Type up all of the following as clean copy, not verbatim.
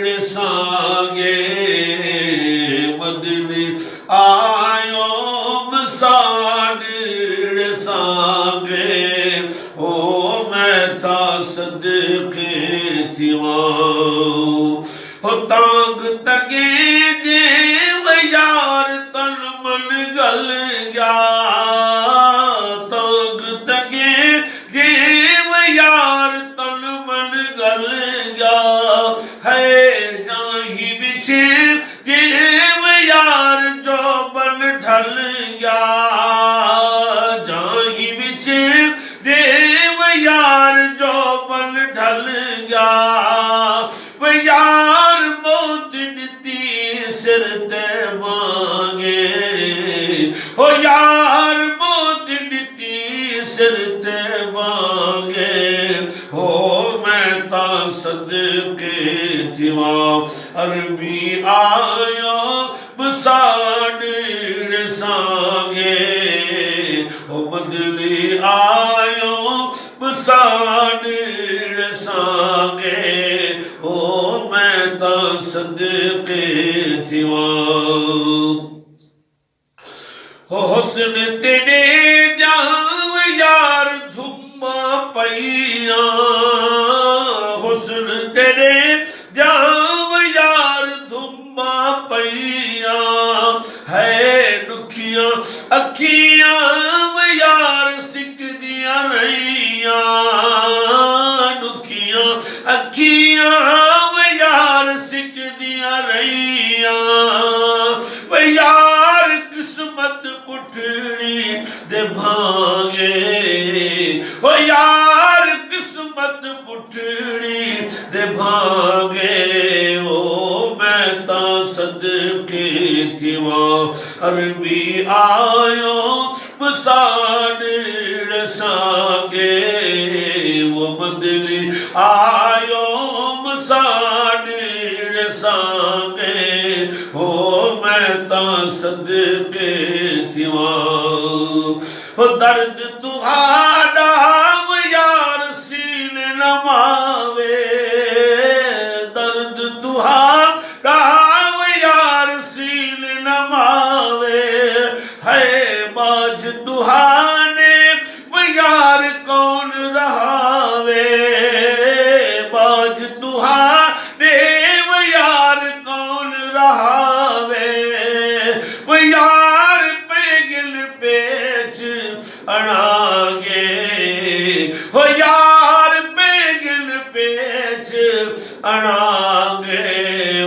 ॾिसांगे मदनी आयो मसाॾ ॾिसांगे ओ मैं था सदके थिवां हो तांग तगे जे यार तन मन गल गया तांग तगे जे यार तन मन गल गया है जाही बिछे जे यार जो बन ढल गया जाही बिछे देव यार जो बन ढल गया वो यार बहुत ॾिती सिर ते मांगे हो यार बहुत ॾिती सिर ते मांगे हो मैं ता सदके थिवां अरबी आयो बसाॾ ॾिसांगे हो बदली आयो बसाॾ ॾिसांगे ओ मैं ता सदके थिवां हो हुस्न तेरे जाव यार धुम्मा पईया हुस्न तेरे जाव यार धुम्मा पईया है दुखियां अखियां यार सिकदियां रहिया दुखियां अखियां यार सिकदियां रहिया यार किस्मत पुठड़ी दे भांगे ओ यार किस्मत पुठड़ी दे भांगे ओ मैं ता सदके थिवां अरबी आयो बसाॾ ॾिसांगे वो बदली आयो बसाॾ ॾिसांगे हो मैं ता सदके थिवां हो दर्द तुहाड़ा यार सीने नमावे दर्द तुहाड़ा यार सीने नमावे है बाज तुहाने यार कौन रहावे बाज तुहाने यार कौन रहावे वो यार पेगिल पेच अड़ांगे हो यार पेगिल पेच अड़ांगे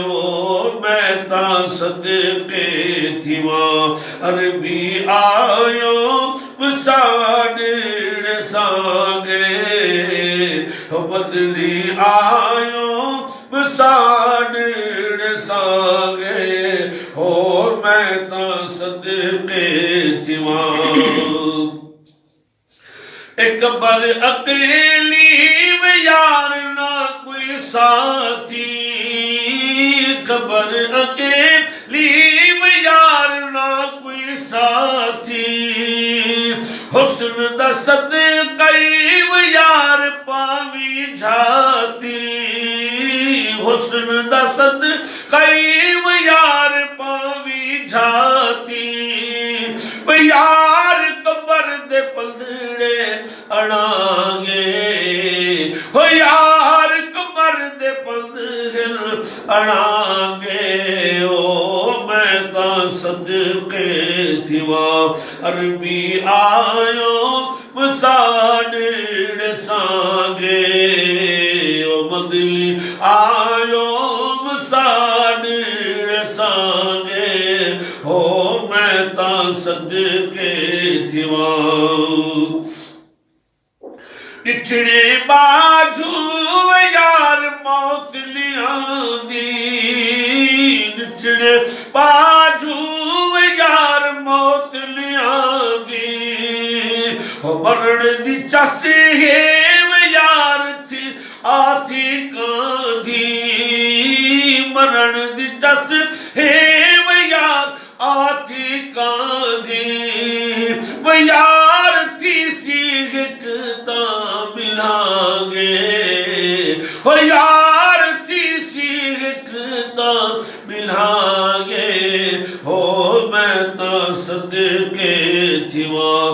ओ मैं ता सदके थिवां अरबी आयो बसाॾ ॾिसांगे हो बदली आयो बसाॾ ॾिसांगे हो मैं ता सदके थिवां एक बर अकेली यार ना कोई साथी खबर अकेली यार ना कोई साथी हुस्न दा सदक़े यार पावी झाती हुस्न दा सदक़े यार पावी झाती यार कबर दे पलड़े अड़ांगे हो यार कबर दे पलड़े अड़ांगे ओ मैं ता सदके थिवां अरबी आयो बसाॾ ॾिसांगे ओ बदली आयो बसाॾ ॾिसांगे हो मैं ता सदके थिवां ॾिठड़े बाजू यार मौत लियांदी ॾिठड़े बाजू यार मौत लियांदी हो मरण दी चस हेव यार थी आथी कांधी मरण दी चस हेव यार आथी कांधी वो यार थी सी हिकता मिलांगे हो यार थी ਤਾਂ ਮਿਲਾਂਗੇ ਹੋ ਮੈਂ ਤਾਂ ਸਦਕੇ ਜਿਵਾ